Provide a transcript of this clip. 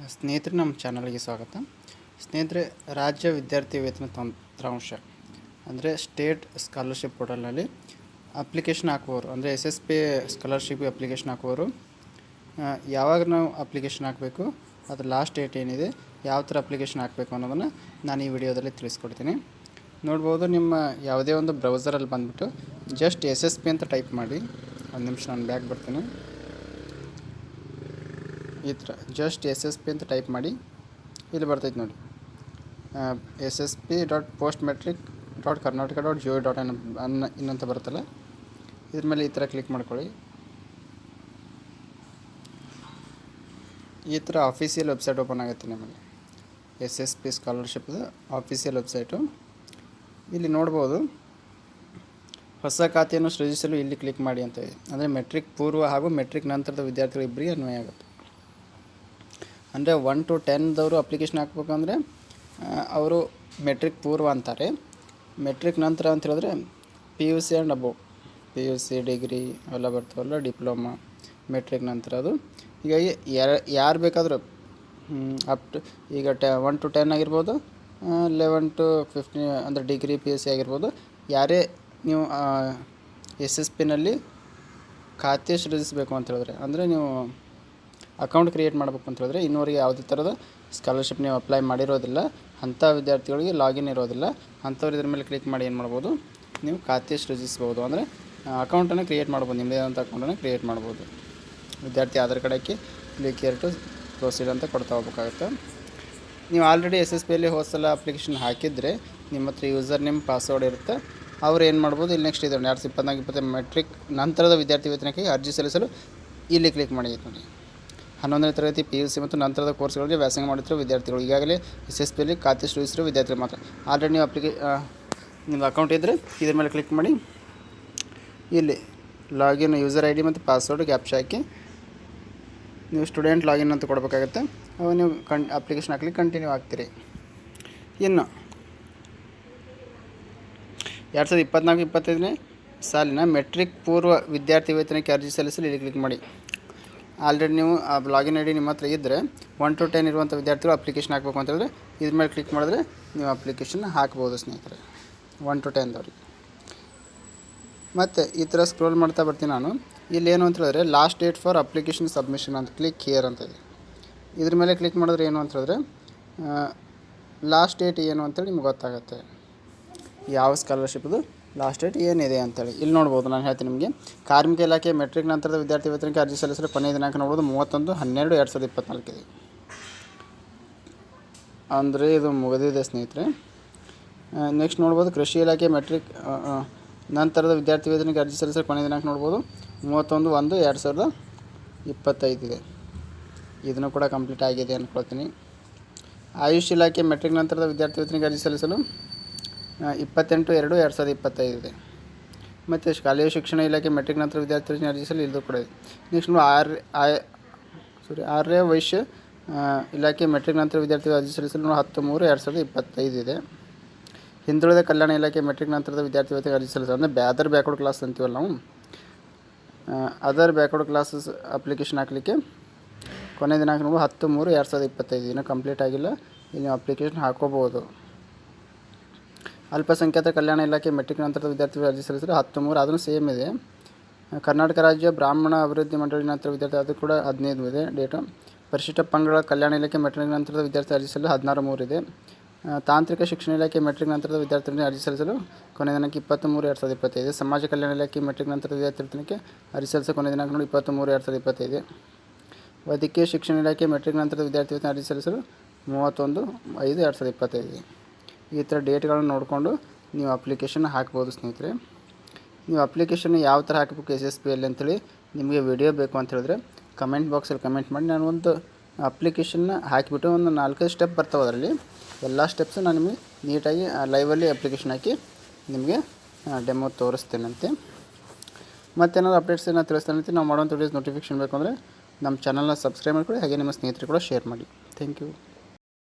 ಸ್ನೇಹಿತರೆ, ನಮ್ಮ ಚಾನಲ್ಗೆ ಸ್ವಾಗತ. ಸ್ನೇಹಿತರೆ, ರಾಜ್ಯ ವಿದ್ಯಾರ್ಥಿ ವೇತನ ತಂತ್ರಾಂಶ ಅಂದರೆ ಸ್ಟೇಟ್ ಸ್ಕಾಲರ್ಶಿಪ್ ಪೋರ್ಟಲ್ನಲ್ಲಿ ಅಪ್ಲಿಕೇಶನ್ ಹಾಕುವವರು ಅಂದರೆ SSP ಸ್ಕಾಲರ್ಶಿಪ್ ಅಪ್ಲಿಕೇಶನ್ ಹಾಕುವವರು ಯಾವಾಗ ನಾವು ಅಪ್ಲಿಕೇಶನ್ ಹಾಕಬೇಕು, ಅದು ಲಾಸ್ಟ್ ಡೇಟ್ ಏನಿದೆ, ಯಾವ ಥರ ಅಪ್ಲಿಕೇಶನ್ ಹಾಕಬೇಕು ಅನ್ನೋದನ್ನು ನಾನು ಈ ವಿಡಿಯೋದಲ್ಲಿ ತಿಳಿಸ್ಕೊಡ್ತೀನಿ. ನೋಡ್ಬೋದು, ನಿಮ್ಮ ಯಾವುದೇ ಒಂದು ಬ್ರೌಸರಲ್ಲಿ ಬಂದುಬಿಟ್ಟು ಜಸ್ಟ್ SSP ಅಂತ ಟೈಪ್ ಮಾಡಿ. ಒಂದು ನಿಮಿಷ ನಾನು ಬ್ಯಾಕ್ ಬರ್ತೀನಿ. ಈ ಥರ ಜಸ್ಟ್ SSP ಅಂತ ಟೈಪ್ ಮಾಡಿ. ಇಲ್ಲಿ ಬರ್ತೈತೆ ನೋಡಿ, ssp.postmetric.karnataka.gov.in ಇನ್ನಂತ ಬರುತ್ತಲ್ಲ, ಇದ್ರ ಮೇಲೆ ಈ ಥರ ಕ್ಲಿಕ್ ಮಾಡ್ಕೊಳ್ಳಿ. ಈ ಥರ ಆಫೀಸಿಯಲ್ ವೆಬ್ಸೈಟ್ ಓಪನ್ ಆಗುತ್ತೆ ನಿಮಗೆ. SSP ಸ್ಕಾಲರ್ಶಿಪ್ದು ಆಫೀಸಿಯಲ್ ವೆಬ್ಸೈಟು. ಇಲ್ಲಿ ನೋಡ್ಬೋದು, ಹೊಸ ಖಾತೆಯನ್ನು ಸೃಜಿಸಲು ಇಲ್ಲಿ ಕ್ಲಿಕ್ ಮಾಡಿ ಅಂತ ಇದೆ. ಅಂದರೆ ಮೆಟ್ರಿಕ್ ಪೂರ್ವ ಹಾಗೂ ಮೆಟ್ರಿಕ್ ನಂತರದ ವಿದ್ಯಾರ್ಥಿಗಳು ಇಬ್ಬರಿಗೆ ಅನ್ವಯ ಆಗುತ್ತೆ. ಅಂದರೆ 1 to 10ದವರು ಅಪ್ಲಿಕೇಶನ್ ಹಾಕ್ಬೇಕಂದ್ರೆ ಅವರು ಮೆಟ್ರಿಕ್ ಪೂರ್ವ ಅಂತಾರೆ. ಮೆಟ್ರಿಕ್ ನಂತರ ಅಂತ ಹೇಳಿದ್ರೆ PUC and above, PUC degree ಅವೆಲ್ಲ ಬರ್ತಾವಲ್ಲ, ಡಿಪ್ಲೊಮಾ, ಮೆಟ್ರಿಕ್ ನಂತರ ಅದು. ಹೀಗಾಗಿ ಯಾರು ಬೇಕಾದರೂ ಈಗ 1 to 10 ಆಗಿರ್ಬೋದು, 11 to 15 ಅಂದರೆ ಡಿಗ್ರಿ PUC ಆಗಿರ್ಬೋದು. ಯಾರೇ ನೀವು SSPನಲ್ಲಿ ಖಾತೆ ಸೃಜಿಸಬೇಕು ಅಂತ ಹೇಳಿದ್ರೆ, ಅಂದರೆ ನೀವು ಅಕೌಂಟ್ ಕ್ರಿಯೇಟ್ ಮಾಡಬೇಕು ಅಂತ ಹೇಳಿದ್ರೆ, ಇನ್ನೂವರೆಗೆ ಯಾವುದೇ ಥರದ ಸ್ಕಾಲರ್ಶಿಪ್ ನೀವು ಅಪ್ಲೈ ಮಾಡಿರೋದಿಲ್ಲ, ಅಂಥ ವಿದ್ಯಾರ್ಥಿಗಳಿಗೆ ಲಾಗಿನ್ ಇರೋದಿಲ್ಲ. ಅಂಥವ್ರು ಇದ್ರ ಮೇಲೆ ಕ್ಲಿಕ್ ಮಾಡಿ ಏನು ಮಾಡ್ಬೋದು, ನೀವು ಖಾತೆ ಸೃಜಿಸ್ಬೋದು. ಅಂದರೆ ಅಕೌಂಟನ್ನು ಕ್ರಿಯೇಟ್ ಮಾಡ್ಬೋದು, ನಿಮ್ಮದೇ ಆದಂಥ ಅಕೌಂಟನ್ನು ಕ್ರಿಯೇಟ್ ಮಾಡ್ಬೋದು. ವಿದ್ಯಾರ್ಥಿ ಆಧಾರ್ ಕಾರ್ಡಕ್ಕೆ ಕ್ಲಿಕ್ ಕೇರ್ ಟು ಪ್ರೊಸೀಡ್ ಅಂತ ಕೊಡ್ತಾ ಹೋಗ್ಬೇಕಾಗುತ್ತೆ. ನೀವು ಆಲ್ರೆಡಿ SSPಯಲ್ಲಿ ಹೋದ ಸಲ ಅಪ್ಲಿಕೇಶನ್ ಹಾಕಿದರೆ ನಿಮ್ಮ ಹತ್ರ ಯೂಸರ್ ನೇಮ್ ಪಾಸ್ವರ್ಡ್ ಇರುತ್ತೆ. ಅವ್ರು ಏನು ಮಾಡ್ಬೋದು, ಇಲ್ಲಿ ನೆಕ್ಸ್ಟ್ ಇದೆ 2024-20 ಮೆಟ್ರಿಕ್ ನಂತರದ ವಿದ್ಯಾರ್ಥಿ ವೇತನಕ್ಕೆ ಅರ್ಜಿ ಸಲ್ಲಿಸಲು ಇಲ್ಲಿ ಕ್ಲಿಕ್ ಮಾಡಿ ನೋಡಿ. 11ನೇ ತರಗತಿ PUC ಮತ್ತು ನಂತರದ ಕೋರ್ಸ್ಗಳಿಗೆ ವ್ಯಾಸಂಗ ಮಾಡುತ್ತಿರುವ ವಿದ್ಯಾರ್ಥಿಗಳು, ಈಗಾಗಲೇ SSPಯಲ್ಲಿ ಖಾತೆ ಸೃಜಿಸಿರುವ ವಿದ್ಯಾರ್ಥಿಗಳು ಮಾತ್ರ. ಆಲ್ರೆಡಿ ನೀವು ನಿಮ್ಮ ಅಕೌಂಟ್ ಇದ್ದರೆ ಇದ್ರ ಮೇಲೆ ಕ್ಲಿಕ್ ಮಾಡಿ. ಇಲ್ಲಿ ಲಾಗಿನ್ ಯೂಸರ್ ID ಮತ್ತು ಪಾಸ್ವರ್ಡ್ ಕ್ಯಾಪ್ಚಾ ಹಾಕಿ ನೀವು ಸ್ಟೂಡೆಂಟ್ ಲಾಗಿನ್ ಅಂತ ಕೊಡಬೇಕಾಗುತ್ತೆ. ಅವು ನೀವು ಅಪ್ಲಿಕೇಶನ್ ಹಾಕ್ಲಿಕ್ಕೆ ಕಂಟಿನ್ಯೂ ಆಗ್ತೀರಿ. ಇನ್ನು 2024-25ನೇ ಸಾಲಿನ ಮೆಟ್ರಿಕ್ ಪೂರ್ವ ವಿದ್ಯಾರ್ಥಿ ವೇತನಕ್ಕೆ ಅರ್ಜಿ ಸಲ್ಲಿಸಲು ಇಲ್ಲಿ ಕ್ಲಿಕ್ ಮಾಡಿ. ಆಲ್ರೆಡಿ ನೀವು ಆ ಲಾಗಿನ್ ID ನಿಮ್ಮ ಹತ್ರ ಇದ್ದರೆ 1 to 10 ಇರುವಂಥ ವಿದ್ಯಾರ್ಥಿಗಳು ಅಪ್ಲಿಕೇಶನ್ ಹಾಕಬೇಕು ಅಂತ ಹೇಳಿದ್ರೆ ಇದ್ರ ಮೇಲೆ ಕ್ಲಿಕ್ ಮಾಡಿದ್ರೆ ನೀವು ಅಪ್ಲಿಕೇಶನ್ ಹಾಕ್ಬೋದು ಸ್ನೇಹಿತರೆ, 1 to 10ದವ್ರಿಗೆ. ಮತ್ತು ಈ ಥರ ಸ್ಕ್ರೋಲ್ ಮಾಡ್ತಾ ಬರ್ತೀನಿ ನಾನು. ಇಲ್ಲಿ ಏನು ಅಂತ ಹೇಳಿದ್ರೆ last date for application submission ಅಂತ ಕ್ಲಿಕ್ ಹಿಯರ್ ಅಂತ ಇದೆ. ಇದ್ರ ಮೇಲೆ ಕ್ಲಿಕ್ ಮಾಡಿದ್ರೆ ಏನು ಅಂತ ಹೇಳಿದ್ರೆ ಲಾಸ್ಟ್ ಡೇಟ್ ಏನು ಅಂತೇಳಿ ನಿಮ್ಗೆ ಗೊತ್ತಾಗುತ್ತೆ, ಯಾವ ಸ್ಕಾಲರ್ಶಿಪ್ದು ಲಾಸ್ಟ್ ಡೇಟ್ ಏನಿದೆ ಅಂತೇಳಿ. ಇಲ್ಲಿ ನೋಡ್ಬೋದು, ನಾನು ಹೇಳ್ತೀನಿ ನಿಮಗೆ. ಕಾರ್ಮಿಕ ಇಲಾಖೆ ಮೆಟ್ರಿಕ್ ನಂತರದ ವಿದ್ಯಾರ್ಥಿ ವೇತನಕ್ಕೆ ಅರ್ಜಿ ಸಲ್ಲಿಸಲು ಕೊನೆಯ ದಿನಾಂಕ ನೋಡ್ಬೋದು 31/12/2024 ಇದೆ. ಅಂದರೆ ಇದು ಮುಗಿದಿದೆ ಸ್ನೇಹಿತರೆ. ನೆಕ್ಸ್ಟ್ ನೋಡ್ಬೋದು, ಕೃಷಿ ಇಲಾಖೆ ಮೆಟ್ರಿಕ್ ನಂತರದ ವಿದ್ಯಾರ್ಥಿ ವೇತನಕ್ಕೆ ಅರ್ಜಿ ಸಲ್ಲಿಸಲು ಕೊನೆಯ ದಿನಾಂಕ ನೋಡ್ಬೋದು 31/1/2025 ಇದೆ. ಇದನ್ನು ಕೂಡ ಕಂಪ್ಲೀಟ್ ಆಗಿದೆ ಅಂದ್ಕೊಳ್ತೀನಿ. ಆಯುಷ್ ಇಲಾಖೆ ಮೆಟ್ರಿಕ್ ನಂತರದ ವಿದ್ಯಾರ್ಥಿ ವೇತನಕ್ಕೆ ಅರ್ಜಿ ಸಲ್ಲಿಸಲು 28/2/2025 ಇದೆ. ಮತ್ತು ಶಾಲೆಯ ಶಿಕ್ಷಣ ಇಲಾಖೆ ಮೆಟ್ರಿಕ್ ನಂತರ ವಿದ್ಯಾರ್ಥಿಗಳಿಗೆ ಅರ್ಜಿ ಸಲ್ಲಿಸಲು ಇದು ಕೂಡ ಇದೆ. ನೆಕ್ಸ್ಟ್ ಆರ್ಯ ವೈಶ್ಯ ಇಲಾಖೆ ಮೆಟ್ರಿಕ್ ನಂತರ ವಿದ್ಯಾರ್ಥಿಗಳು ಅರ್ಜಿ ಸಲ್ಲಿಸಲು 10/3/2025 ಇದೆ. ಹಿಂದುಳಿದ ಕಲ್ಯಾಣ ಇಲಾಖೆ ಮೆಟ್ರಿಕ್ ನಂತರದ ವಿದ್ಯಾರ್ಥಿ ವೇತನಕ್ಕೆ ಅರ್ಜಿ ಸಲ್ಲಿಸಲು, ಅಂದರೆ ಅದರ್ ಬ್ಯಾಕ್ವರ್ಡ್ ಕ್ಲಾಸ್ ಅಂತೀವಲ್ಲ ನಾವು, ಅದರ್ ಬ್ಯಾಕ್ವರ್ಡ್ ಕ್ಲಾಸಸ್ ಅಪ್ಲಿಕೇಶನ್ ಹಾಕಲಿಕ್ಕೆ ಕೊನೆಯ ದಿನಾಂಕ ನೋಡು 10/3/2025. ಇನ್ನೂ ಕಂಪ್ಲೀಟ್ ಆಗಿಲ್ಲ, ಇಲ್ಲಿ ಅಪ್ಲಿಕೇಶನ್ ಹಾಕೋಬೋದು. ಅಲ್ಪಸಂಖ್ಯಾತ ಕಲ್ಯಾಣ ಇಲಾಖೆ ಮೆಟ್ರಿಕ್ ನಂತರದ ವಿದ್ಯಾರ್ಥಿಗಳು ಅರ್ಜಿ ಸಲ್ಲಿಸಲು 10/3, ಅದನ್ನು ಸೇಮ್ ಇದೆ. ಕರ್ನಾಟಕ ರಾಜ್ಯ ಬ್ರಾಹ್ಮಣ ಅಭಿವೃದ್ಧಿ ಮಂಡಳಿ ನಂತರ ವಿದ್ಯಾರ್ಥಿ, ಅದು ಕೂಡ 15 ಇದೆ ಡೇಟು. ಪರಿಶಿಷ್ಟ ಪಂಗಡ ಕಲ್ಯಾಣ ಇಲಾಖೆ ಮೆಟ್ರಿಕ್ ನಂತರದ ವಿದ್ಯಾರ್ಥಿ ಅರ್ಜಿ ಸಲ್ಲಿಸಲು 16/3 ಇದೆ. ತಾಂತ್ರಿಕ ಶಿಕ್ಷಣ ಇಲಾಖೆ ಮೆಟ್ರಿಕ್ ನಂತರದ ವಿದ್ಯಾರ್ಥಿಗಳಿಗೆ ಅರ್ಜಿ ಸಲ್ಲಿಸಲು ಕೊನೆಯ ದಿನಾಂಕ 20/3/2025. ಸಮಾಜ ಕಲ್ಯಾಣ ಇಲಾಖೆ ಮೆಟ್ರಿಕ್ ನಂತರದ ವಿದ್ಯಾರ್ಥಿ ವೇತನಕ್ಕೆ ಅರ್ಜಿ ಸಲ್ಲಿಸಲು ಕೊನೆಯ ದಿನಾಂಕ ನೋಡಿ 20/3/2025. ವೈದ್ಯಕೀಯ ಶಿಕ್ಷಣ ಇಲಾಖೆ ಮೆಟ್ರಿಕ್ ನಂತರದ ವಿದ್ಯಾರ್ಥಿ ವೇತನ ಅರ್ಜಿ ಸಲ್ಲಿಸಲು 31/5/2025. ಈ ಥರ ಡೇಟ್ಗಳನ್ನು ನೋಡಿಕೊಂಡು ನೀವು ಅಪ್ಲಿಕೇಶನ್ ಹಾಕ್ಬೋದು ಸ್ನೇಹಿತರೆ. ನೀವು ಅಪ್ಲಿಕೇಶನ್ ಯಾವ ಥರ ಹಾಕಬೇಕು SSPಯಲ್ಲಿ ಅಂತೇಳಿ ನಿಮಗೆ ವಿಡಿಯೋ ಬೇಕು ಅಂತ ಹೇಳಿದ್ರೆ ಕಮೆಂಟ್ ಬಾಕ್ಸಲ್ಲಿ ಕಮೆಂಟ್ ಮಾಡಿ. ನಾನು ಒಂದು ಅಪ್ಲಿಕೇಶನ್ನ ಹಾಕಿಬಿಟ್ಟು ಒಂದು 4-5 ಸ್ಟೆಪ್ ಬರ್ತಾವೆ, ಅದರಲ್ಲಿ ಎಲ್ಲ ಸ್ಟೆಪ್ಸು ನಾನು ನಿಮಗೆ ನೀಟಾಗಿ ಲೈವಲ್ಲಿ ಅಪ್ಲಿಕೇಶನ್ ಹಾಕಿ ನಿಮಗೆ ಡೆಮೋ ತೋರಿಸ್ತೇನಂತೆ. ಮತ್ತೇನಾದ್ರು ಅಪ್ಡೇಟ್ಸ್ ಏನೋ ತಿಳಿಸ್ತೇನಂತೆ. ನಾವು ಮಾಡೋಂಥ ವಿಡಿಯೋಸ್ ನೋಟಿಫಿಕೇಷನ್ ಬೇಕು ಅಂದರೆ ನಮ್ಮ ಚಾನಲ್ನ ಸಬ್ಸ್ಕ್ರೈಬ್ ಮಾಡಿಕೊಳ್ಳಿ, ಹಾಗೆ ನಿಮ್ಮ ಸ್ನೇಹಿತರು ಕೂಡ ಶೇರ್ ಮಾಡಿ. Thank you.